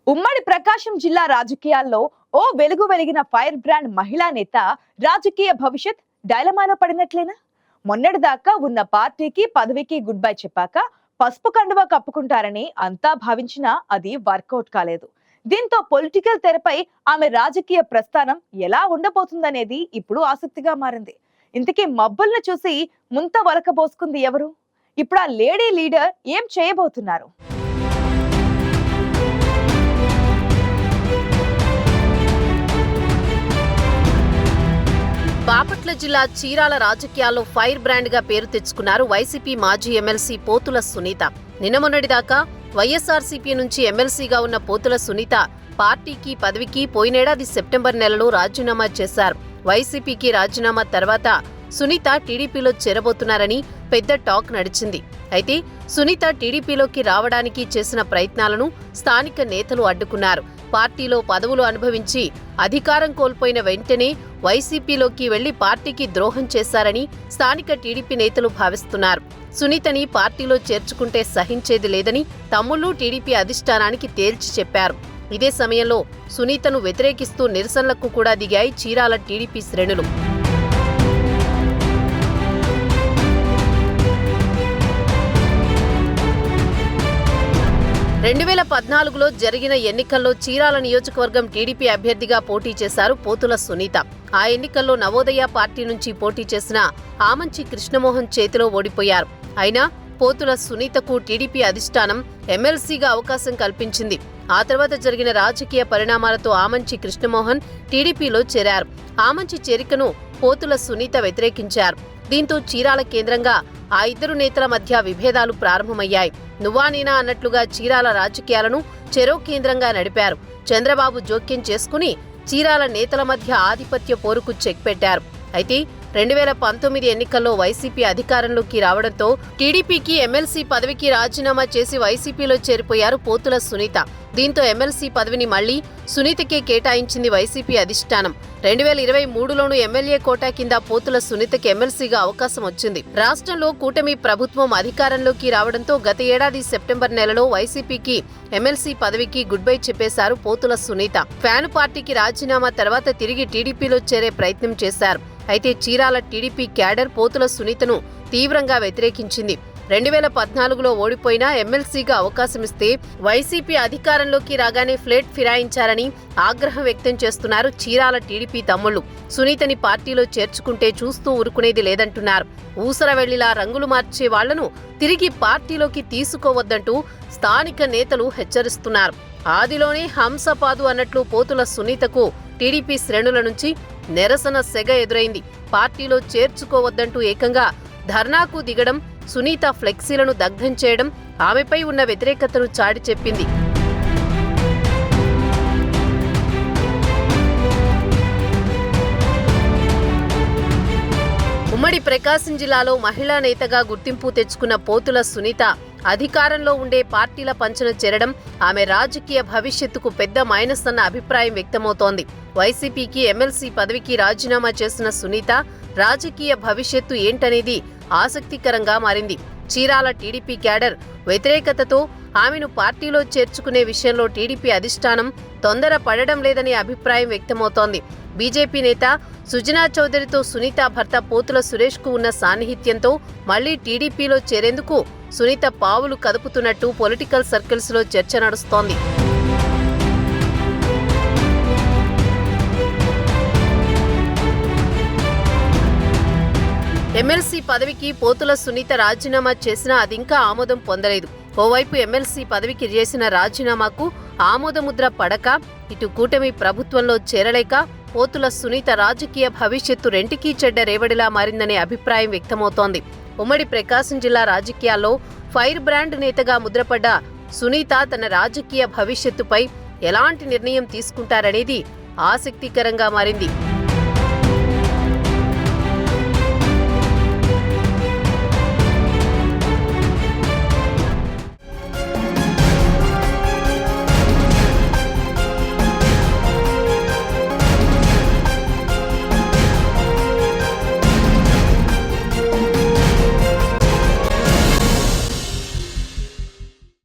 ఉమ్మడి ప్రకాశం జిల్లా రాజకీయాల్లో ఓ వెలుగు వెలిగిన ఫైర్ బ్రాండ్ మహిళా నేత రాజకీయ భవిష్యత్ డైలమాలో పడినట్లేనా? మొన్నటిదాకా ఉన్న పార్టీకి పదవికి గుడ్ బై చెప్పాక పసుపు కండువా కప్పుకుంటారని అంతా భావించినా అది వర్కౌట్ కాలేదు. దీంతో పొలిటికల్ తెరపై ఆమె రాజకీయ ప్రస్థానం ఎలా ఉండబోతుందనేది ఇప్పుడు ఆసక్తిగా మారింది. ఇంతకీ మబ్బుల్ని చూసి ముంత వలకబోసుకుంది ఎవరు? ఇప్పుడు ఆ లేడీ లీడర్ ఏం చేయబోతున్నారు? బాపట్ల జిల్లా చీరాల రాజకీయాల్లో ఫైర్ బ్రాండ్ గా పేరు తెచ్చుకున్నారు వైసీపీ మాజీ ఎమ్మెల్సీ పోతుల సునీత. నిన్న మొన్నటిదాకా వైఎస్ఆర్సీపీ నుంచి ఎమ్మెల్సీగా ఉన్న పోతుల సునీత పార్టీకి పదవికి పోయినేడాది సెప్టెంబర్ నెలలో రాజీనామా చేశారు. వైసీపీకి రాజీనామా తర్వాత సునీత టీడీపీలో చేరబోతున్నారని పెద్ద టాక్ నడిచింది. అయితే సునీత టీడీపీలోకి రావడానికి చేసిన ప్రయత్నాలను స్థానిక నేతలు అడ్డుకున్నారు. పార్టీలో పదవులు అనుభవించి అధికారం కోల్పోయిన వెంటనే వైసీపీలోకి వెళ్లి పార్టీకి ద్రోహం చేశారని స్థానిక టీడీపీ నేతలు భావిస్తున్నారు. సునీతని పార్టీలో చేర్చుకుంటే సహించేది లేదని తమ్ముళ్లు టీడీపీ అధిష్టానానికి తేల్చి చెప్పారు. ఇదే సమయంలో సునీతను వ్యతిరేకిస్తూ నిరసనలకు కూడా దిగాయి చీరాల టీడీపీ శ్రేణులు. 2014లో జరిగిన ఎన్నికల్లో చీరాల నియోజకవర్గం టీడీపీ అభ్యర్థిగా పోటీ చేశారు పోతుల సునీత. ఆ ఎన్నికల్లో నవోదయ పార్టీ నుంచి పోటీ చేసిన ఆమంచి కృష్ణమోహన్ చేతిలో ఓడిపోయారు. అయినా పోతుల సునీతకు టీడీపీ అధిష్టానం ఎమ్మెల్సీగా అవకాశం కల్పించింది. ఆ తర్వాత జరిగిన రాజకీయ పరిణామాలతో ఆమంచి కృష్ణమోహన్ టీడీపీలో చేరారు. ఆమంచి చేరికను పోతుల సునీత వ్యతిరేకించారు. దీంతో చీరాల కేంద్రంగా ఆ ఇద్దరు నేతల మధ్య విభేదాలు ప్రారంభమయ్యాయి. నువ్వా నేనా అన్నట్లుగా చీరాల రాజకీయాలను చెరో కేంద్రంగా నడిపారు. చంద్రబాబు జోక్యం చేసుకుని చీరాల నేతల మధ్య ఆధిపత్య పోరుకు చెక్ పెట్టారు. అయితే 2019 ఎన్నికల్లో వైసీపీ అధికారంలోకి రావడంతో టీడీపీకి ఎమ్మెల్సీ పదవికి రాజీనామా చేసి వైసీపీలో చేరిపోయారు పోతుల సునీత. దీంతో ఎమ్మెల్సీ పదవిని మళ్లీ సునీతకే కేటాయించింది వైసీపీ అధిష్టానం. 2023లోనూ ఎమ్మెల్యే కోటా కింద పోతుల సునీతకి ఎమ్మెల్సీగా అవకాశం వచ్చింది. రాష్ట్రంలో కూటమి ప్రభుత్వం అధికారంలోకి రావడంతో గత ఏడాది సెప్టెంబర్ నెలలో వైసీపీకి ఎమ్మెల్సీ పదవికి గుడ్ బై చెప్పేశారు పోతుల సునీత. ఫ్యాను పార్టీకి రాజీనామా తర్వాత తిరిగి టీడీపీలో చేరే ప్రయత్నం చేశారు. అయితే చీరాల టీడీపీ క్యాడర్ పోతుల సునీతను తీవ్రంగా వ్యతిరేకించింది. 2014లో ఓడిపోయినా ఎమ్మెల్సీగా అవకాశమిస్తే వైసీపీ అధికారంలోకి రాగానే ఫ్లేట్ ఫిరాయించారని ఆగ్రహం వ్యక్తం చేస్తున్నారు చీరాల టీడీపీ తమ్ముళ్లు. సునీతని పార్టీలో చేర్చుకుంటే చూస్తూ ఊరుకునేది లేదంటున్నారు. ఊసరవెళ్లిలా రంగులు మార్చే వాళ్లను తిరిగి పార్టీలోకి తీసుకోవద్దంటూ స్థానిక నేతలు హెచ్చరిస్తున్నారు. ఆదిలోనే హంసపాదు అన్నట్లు పోతుల సునీతకు టీడీపీ శ్రేణుల నుంచి నిరసన సెగ ఎదురైంది. పార్టీలో చేర్చుకోవద్దంటూ ఏకంగా ధర్నాకు దిగడం, సునీత ఫ్లెక్సీలను దగ్ధం చేయడం ఆమెపై ఉన్న వ్యతిరేకతను చాటి చెప్పింది. ఉమ్మడి ప్రకాశం జిల్లాలో మహిళా నేతగా గుర్తింపు తెచ్చుకున్న పోతుల సునీత అధికారంలో ఉండే పార్టీల పంచన చేరడం ఆమె రాజకీయ భవిష్యత్తుకు పెద్ద మైనస్ అన్న అభిప్రాయం వ్యక్తమవుతోంది. వైసీపీకి ఎమ్మెల్సీ పదవికి రాజీనామా చేసిన సునీత రాజకీయ భవిష్యత్తు ఏంటనేది ఆసక్తికరంగా మారింది. చీరాల టీడీపీ క్యాడర్ వ్యతిరేకతతో ఆమెను పార్టీలో చేర్చుకునే విషయంలో టీడీపీ అధిష్టానం తొందర పడడం లేదనే అభిప్రాయం వ్యక్తమవుతోంది. బీజేపీ నేత సుజనా చౌదరితో సునీత భర్త పోతుల సురేష్ కు ఉన్న సాన్నిహిత్యంతో మళ్లీ టీడీపీలో చేరేందుకు సునీత పావులు కదుపుతున్నట్టు పొలిటికల్ సర్కిల్స్ లో చర్చ నడుస్తోంది. ఎమ్మెల్సీ పదవికి పోతుల సునీత రాజీనామా చేసినా అదింకా ఆమోదం పొందలేదు. ఓవైపు ఎమ్మెల్సీ పదవికి చేసిన రాజీనామాకు ఆమోదముద్ర పడక, ఇటు కూటమి ప్రభుత్వంలో చేరలేక పోతుల సునీత రాజకీయ భవిష్యత్తు రెంటికీ చెడ్డ రేవడిలా మారిందనే అభిప్రాయం వ్యక్తమవుతోంది. ఉమ్మడి ప్రకాశం జిల్లా రాజకీయాల్లో ఫైర్ బ్రాండ్ నేతగా ముద్రపడ్డ సునీత తన రాజకీయ భవిష్యత్తుపై ఎలాంటి నిర్ణయం తీసుకుంటారనేది ఆసక్తికరంగా మారింది.